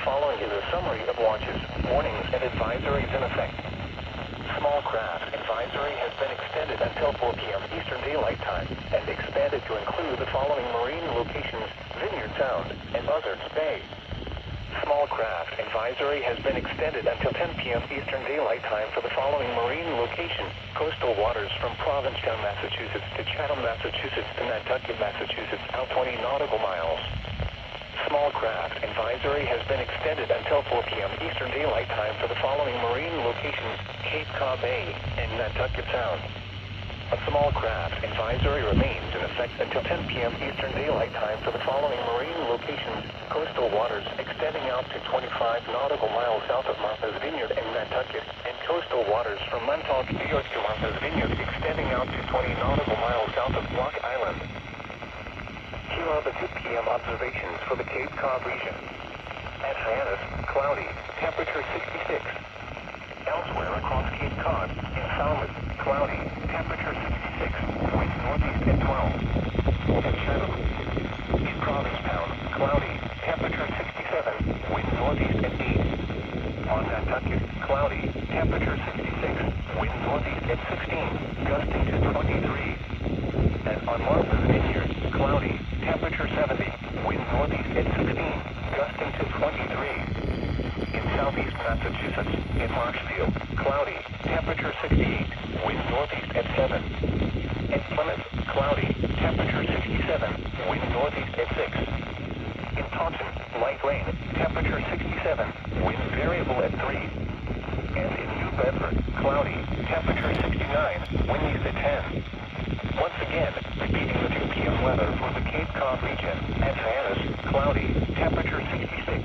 following is a summary of watches, warnings, and advisories in effect. Small craft advisory has been extended until 4 p.m. Eastern Daylight Time and expanded to include the following marine locations: Vineyard Sound and Buzzards Bay. Small craft advisory has been extended until 10 p.m. Eastern Daylight Time for the following marine location: coastal waters from Provincetown, Massachusetts to Chatham, Massachusetts to Nantucket, Massachusetts, out 20 nautical miles. Small craft advisory has been extended until 4 p.m. Eastern Daylight Time for the following marine locations: Cape Cod Bay and Nantucket Sound. A small craft advisory remains in effect until 10 p.m. Eastern Daylight Time for the following marine locations: coastal waters extending out to 25 nautical miles south of Martha's Vineyard and Nantucket, and coastal waters from Montauk, New York to Martha's Vineyard extending out to 20 nautical miles south of Block Island. Here are the 2 p.m. observations for the Cape Cod region. At Hyannis, cloudy, temperature 66. Elsewhere across Cape Cod, in Falmouth, cloudy, temperature 66, winds northeast at 12. At Chatham, in Provincetown, cloudy, temperature 67, winds northeast at 8. On Nantucket, cloudy, temperature 66, winds northeast at 16, gusting to 23. And on Martha's Vineyard, cloudy, temperature 70, wind northeast at 16, gusting to 23. In southeast Massachusetts, in Marshfield, cloudy, temperature 68, wind northeast at 7. At Plymouth, cloudy, temperature 67, wind northeast at 6. In Taunton, light rain, temperature 67, wind variable at 3. And in New Bedford, cloudy, temperature 69, wind east at 10. Once again, repeating the 2 p.m. weather for the Cape Cod region. At Hyannis, cloudy, temperature 66.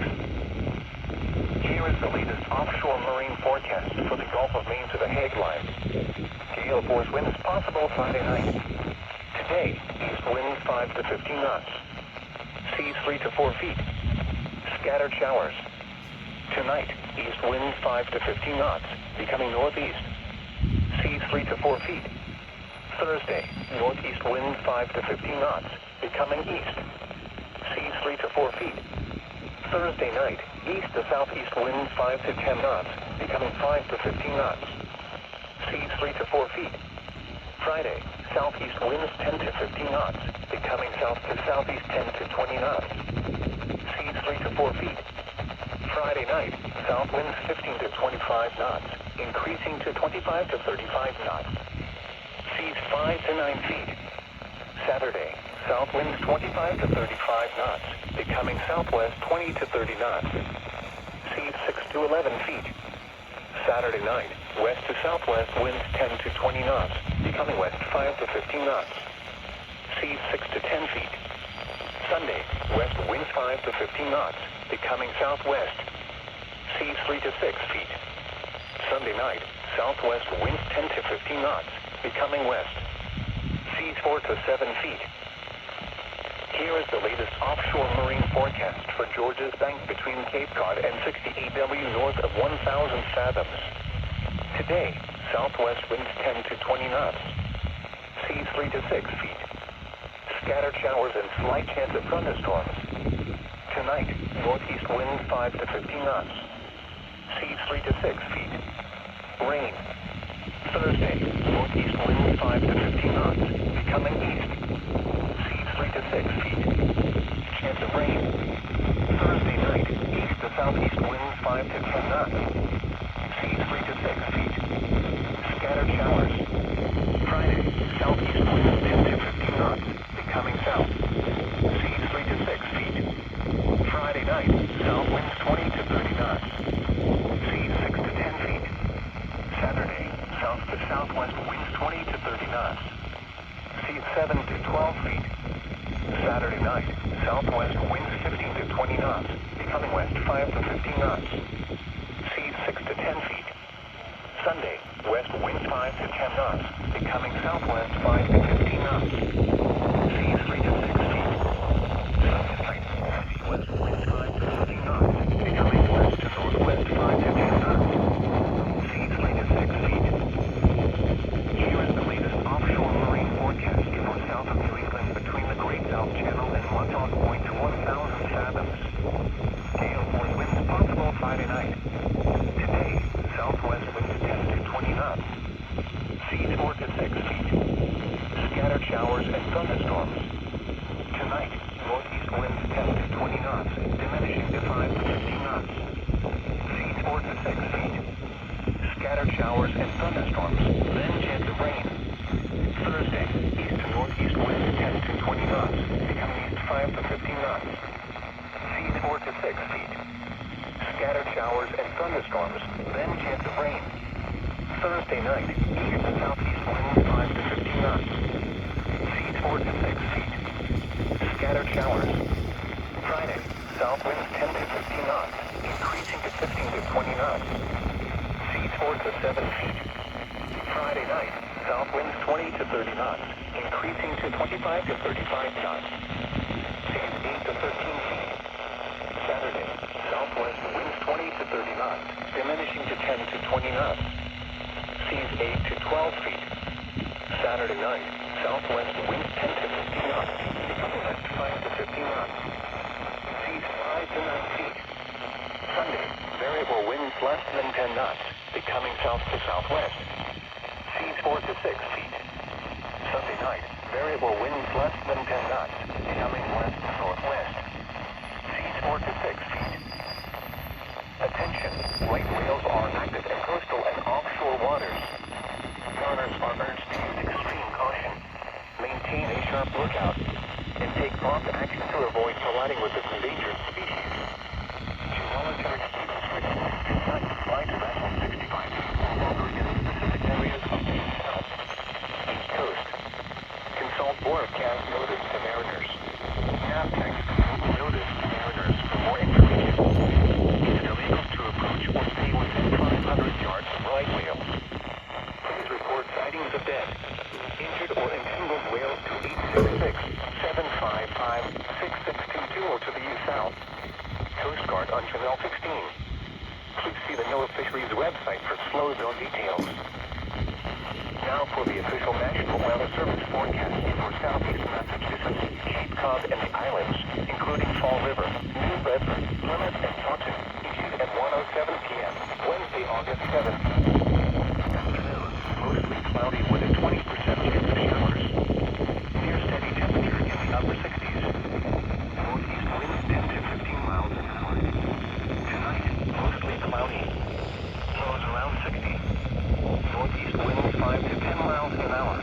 Here is the latest offshore marine forecast for the Gulf of Maine to the Hague line. Gale force winds possible Friday night. Today, east winds 5 to 15 knots. Seas 3 to 4 feet. Scattered showers. Tonight, east winds 5 to 15 knots, becoming northeast. Seas 3 to 4 feet. Thursday, northeast wind 5 to 15 knots, becoming east. Seas 3 to 4 feet. Thursday night, east to southeast wind 5 to 10 knots, becoming 5 to 15 knots. Seas 3 to 4 feet. Friday, southeast winds 10 to 15 knots, becoming south to southeast 10 to 20 knots. Seas 3 to 4 feet. Friday night, south winds 15 to 25 knots, increasing to 25 to 35 knots. Seas 5 to 9 feet. Saturday, south winds 25 to 35 knots, becoming southwest 20 to 30 knots. Seas 6 to 11 feet. Saturday night, west to southwest winds 10 to 20 knots, becoming west 5 to 15 knots. Seas 6 to 10 feet. Sunday, west winds 5 to 15 knots, becoming southwest. Seas 3 to 6 feet. Sunday night, southwest winds 10 to 15 knots, becoming west. Seas 4 to 7 feet. Here is the latest offshore marine forecast for George's Bank between Cape Cod and 68W north of 1,000 fathoms. Today, southwest winds 10 to 20 knots. Seas 3 to 6 feet. Scattered showers and slight chance of thunderstorms. Tonight, northeast winds 5 to 15 knots. Seas 3 to 6 feet. Rain. Thursday, northeast winds 5 to 15 knots, becoming east. Seas 3 to 6 feet. Chance of rain. Thursday night, east to southeast winds 5 to 10 knots. Seas 3 to 6 feet. Scattered showers. Friday, southeast winds 10 to 15 knots, becoming south. Seas 3 to 6 feet. Friday night, south winds 20 to 30 knots. Seas 6 to 10 feet. Saturday, south to southwest winds 20 to 30 knots. Seas 7 to 12 feet. Saturday night, southwest winds 15 to 20 knots, becoming west 5 to 15 knots. Seas 6 to 10 feet. Sunday, west winds 5 to 10 knots, becoming southwest 5 to 15 knots. Seas 3 to 6 feet. Sunday night, west winds 5 to 15 knots, becoming west to northwest 5 to 10 knots. Seas 3 to 6 feet. Here is the latest offshore marine forecast for south of New England between the Great South Channel and Montauk Point to 1,000 fathoms. Gale force winds Friday night. Today, southwest winds 10 to 20 knots. Seas 4 to 6 feet. Scattered showers and thunderstorms. Tonight, northeast winds 10 to 20 knots, diminishing to 5 to 15 knots. Seas 4 to 6 feet. Scattered showers and thunderstorms, then chance of rain. Thursday, east to northeast winds 10 to 20 knots, becoming east 5 to 15 knots. Seas 4 to 6 feet. Scattered showers and thunderstorms, then chance of rain. Thursday night, east to southeast winds 5 to 15 knots. Seas 4 to 6 feet. Scattered showers. Friday, south winds 10 to 15 knots, increasing to 15 to 20 knots. Seas 4 to 7 feet. Friday night, south winds 20 to 30 knots, increasing to 25 to 35 knots. Seas 8 to 13 feet. Saturday, southwest winds 20 to 30 knots, diminishing to 10 to 20 knots. Seas 8 to 12 feet. Saturday night, southwest winds 10 to 15 knots, becoming west 5 to 15 knots. Seas 5 to 9 feet. Sunday, variable winds less than 10 knots, becoming south to southwest. Seas 4 to 6 feet. Sunday night, variable winds less than 10 knots, becoming west to northwest. Seas 4 to 6 feet. Attention, right whales are active in coastal and offshore waters. Runners are urged to use extreme caution, maintain a sharp lookout, and take prompt action to avoid colliding with this endangered species. To voluntary students do not fly to vessel 65 or longer in specific areas of the south, east coast. Consult broadcast notice to mariners. Nav text notice to mariners for more information. Is it illegal to approach or stay within 500 yards of right whales? Please report sightings of dead, injured or entangled whales to 866-755-6622 or to the U South. Coast Guard on Channel 16. Please see the NOAA Fisheries website for slow zone details. Now for the official National Weather Service forecast for southeast Massachusetts, Cape Cod, and the islands, including Fall River, New Bedford, Plymouth, and Taunton, issued at 1:07 p.m., Wednesday, August 7th. Afternoon, mostly cloudy with a 20% chance of showers. Near steady temperature in the upper 60s. Northeast winds 10 to 15 miles an hour. Tonight, mostly cloudy. Lows around 60. Northeast winds 5 to 10 miles an hour.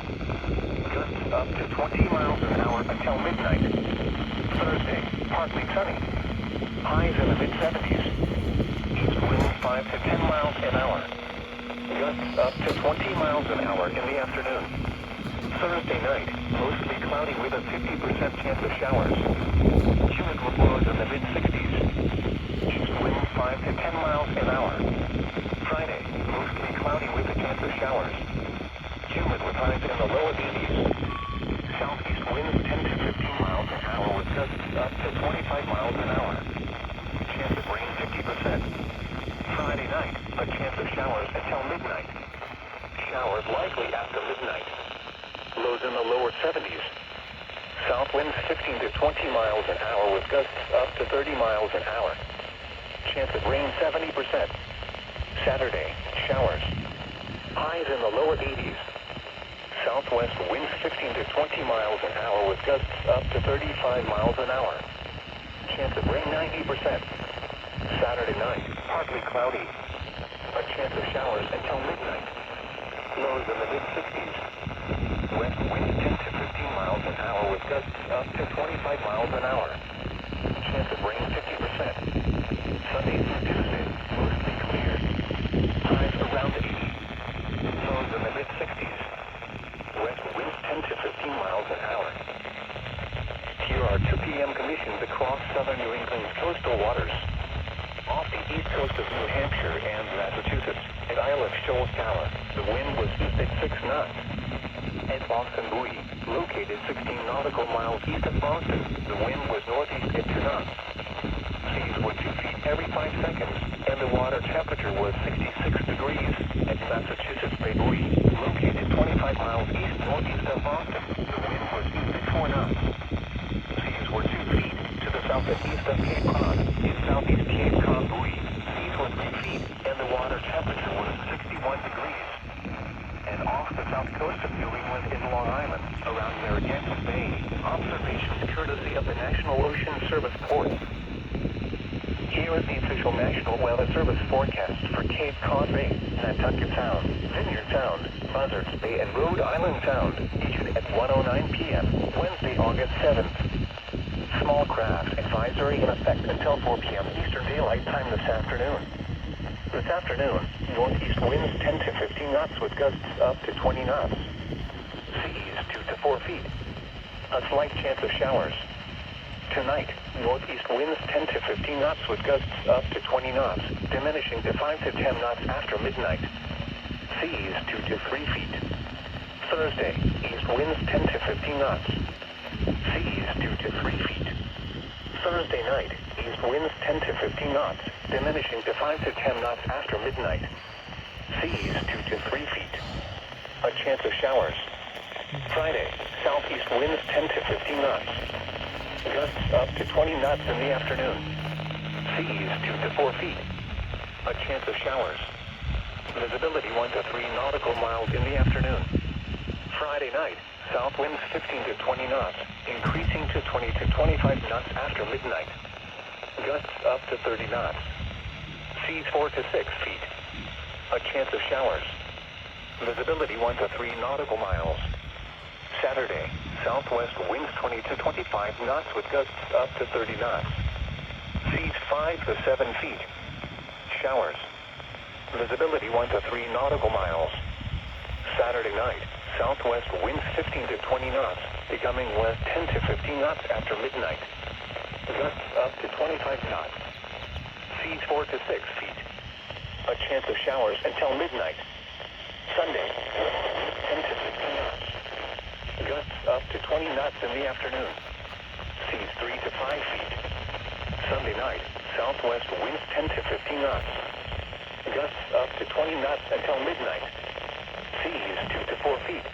Gusts up to 20 miles an hour until midnight. Thursday, partly sunny. Highs in the mid-70s. East winds 5 to 10 miles an hour. Gusts up to 20 miles an hour in the afternoon. Thursday night, mostly cloudy with a 50% chance of showers. Humid with lows in the mid-60s. East winds 5 to 10 miles an hour. Friday, mostly cloudy with a chance of showers. Humid with highs in the lower 80s. Southeast winds 10 to 15 miles an hour with gusts up to 25 miles an hour. Chance of rain 50%. Friday night, a chance of showers until midnight. Showers likely after midnight. Lows in the lower 70s. South winds 15 to 20 miles an hour with gusts up to 30 miles an hour. Chance of rain 70%. Saturday, showers. Highs in the lower 80s. Southwest winds 15 to 20 miles an hour with gusts up to 35 miles an hour. Chance of rain 90%. Saturday night, partly cloudy. A chance of showers until midnight. Lows in the mid-60s. West winds 10 to 15 miles an hour with gusts up to 25 miles an hour. Chance of rain 50%. Sunday through Tuesday, mostly clear. Highs around 80. Lows in the mid-60s. West winds 10 to 15 miles an hour. Here are 2 p.m. conditions across southern New England's coastal waters. Off the east coast of New Hampshire and Massachusetts, at Isle of Shoals Tower, the wind was east at 6 knots. At Boston Buoy, located 16 nautical miles east of Boston, the wind was northeast at 2 knots. Seas were 2 feet every 5 seconds, and the water temperature was 66 degrees. At Massachusetts Bay Buoy, located 25 miles east-northeast of Boston, the wind was east at 4 knots. Seas were 2 feet to the south and east of Cape Cod. In southeast Cape Cod Buoy, seas were Here is the official National Weather Service forecast for Cape Cod Bay, Nantucket Sound, Vineyard Sound, Buzzards Bay, and Rhode Island Sound, issued at 1:09 p.m., Wednesday, August 7th. Small craft advisory in effect until 4 p.m. Eastern Daylight Time this afternoon. This afternoon, northeast winds 10 to 15 knots with gusts up to 20 knots. Seas 2 to 4 feet. A slight chance of showers. Tonight, northeast winds 10 to 15 knots with gusts up to 20 knots, diminishing to 5 to 10 knots after midnight. Seas 2 to 3 feet. Thursday, east winds 10 to 15 knots. Seas 2 to 3 feet. Thursday night, east winds 10 to 15 knots, diminishing to 5 to 10 knots after midnight. Seas 2 to 3 feet. A chance of showers. Friday, southeast winds 10 to 15 knots. Gusts up to 20 knots in the afternoon. Seas 2 to 4 feet. A chance of showers. Visibility 1 to 3 nautical miles in the afternoon. Friday night, south winds 15 to 20 knots, increasing to 20 to 25 knots after midnight. Gusts up to 30 knots. Seas 4 to 6 feet. A chance of showers. Visibility 1 to 3 nautical miles. Saturday, southwest winds 20 to 25 knots with gusts up to 30 knots. Seas 5 to 7 feet. Showers. Visibility 1 to 3 nautical miles. Saturday night, southwest winds 15 to 20 knots, becoming west 10 to 15 knots after midnight. Gusts up to 25 knots. Seas 4 to 6 feet. A chance of showers until midnight. Sunday, 10 to 15 knots. Gusts up to 20 knots in the afternoon. Seas 3 to 5 feet. Sunday night, southwest winds 10 to 15 knots. Gusts up to 20 knots until midnight. Seas 2 to 4 feet.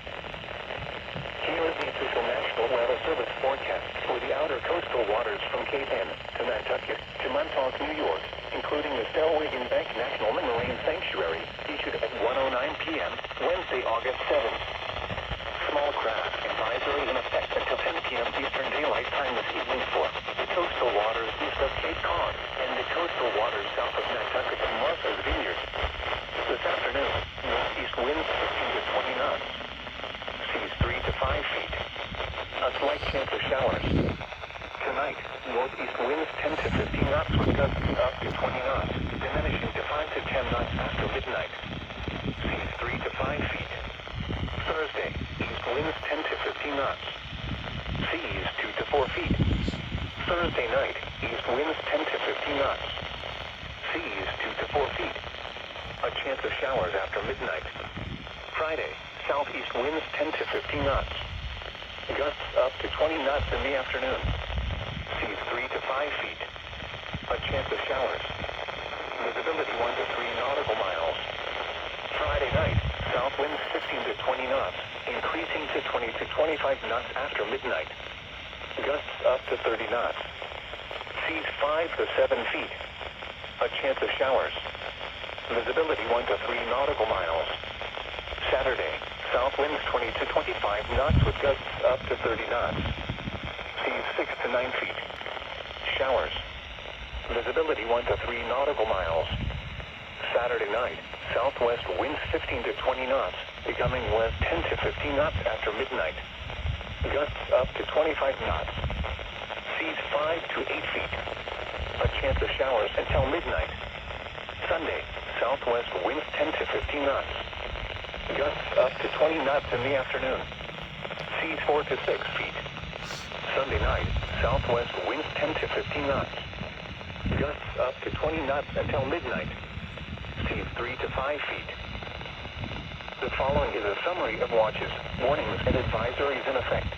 Here is the official National Weather Service forecast for the outer coastal waters from Cape Ann to Nantucket to Montauk, New York, including the Stellwagen Bank National Marine Sanctuary, issued at 1:09 p.m., Wednesday, August 7th. Small craft advisory in effect until 10 p.m. Eastern Daylight Time this evening for the coastal waters east of Cape Cod and the coastal waters south of Nantucket and Martha's Vineyard. This afternoon, northeast winds 15 to 20 knots. Seas 3 to 5 feet. A slight chance of showers. Tonight, northeast winds 10 to 15 knots with gusts up to 20 knots, diminishing to 5 to 10 knots after midnight. Seas 3 to 5 feet. Thursday, east winds 10 to 15 knots. Seas 2 to 4 feet. Thursday night, east winds 10 to 15 knots. Seas 2 to 4 feet. A chance of showers after midnight. Friday, southeast winds 10 to 15 knots. Gusts up to 20 knots in the afternoon. Seas 3 to 5 feet. A chance of showers. Visibility 1 to 3 nautical miles. Friday night, south winds 15 to 20 knots, increasing to 20 to 25 knots after midnight. Gusts up to 30 knots. Seas 5 to 7 feet. A chance of showers. Visibility 1 to 3 nautical miles. Saturday, south winds 20 to 25 knots with gusts up to 30 knots. Seas 6 to 9 feet. Showers. Visibility 1 to 3 nautical miles. Saturday night, southwest winds 15 to 20 knots, becoming west 10 to 15 knots after midnight. Gusts up to 25 knots. Seas 5 to 8 feet. A chance of showers until midnight. Sunday, southwest winds 10 to 15 knots. Gusts up to 20 knots in the afternoon. Seas 4 to 6 feet. Sunday night, southwest winds 10 to 15 knots. Gusts up to 20 knots until midnight. Seas 3 to 5 feet. The following is a summary of watches, warnings, and advisories in effect.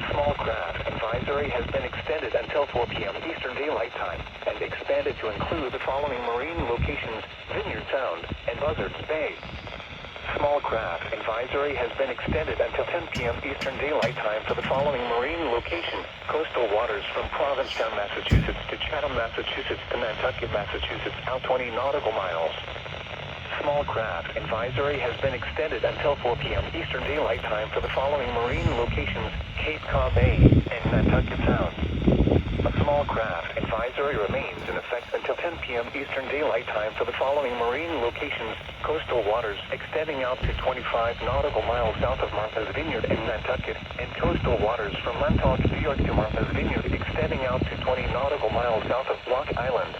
Small craft advisory has been extended until 4 p.m. Eastern Daylight Time and expanded to include the following marine locations: Vineyard Sound and Buzzards Bay. Small craft advisory has been extended until 10 p.m. Eastern Daylight Time for the following marine location: coastal waters from Provincetown, Massachusetts to Chatham, Massachusetts to Nantucket, Massachusetts, out 20 nautical miles. Small craft advisory has been extended until 4 p.m. Eastern Daylight Time for the following marine locations: Cape Cod Bay and Nantucket Sound. A small craft advisory remains in effect until 10 p.m. Eastern Daylight Time for the following marine locations: coastal waters extending out to 25 nautical miles south of Martha's Vineyard and Nantucket, and coastal waters from Montauk, New York to Martha's Vineyard extending out to 20 nautical miles south of Block Island.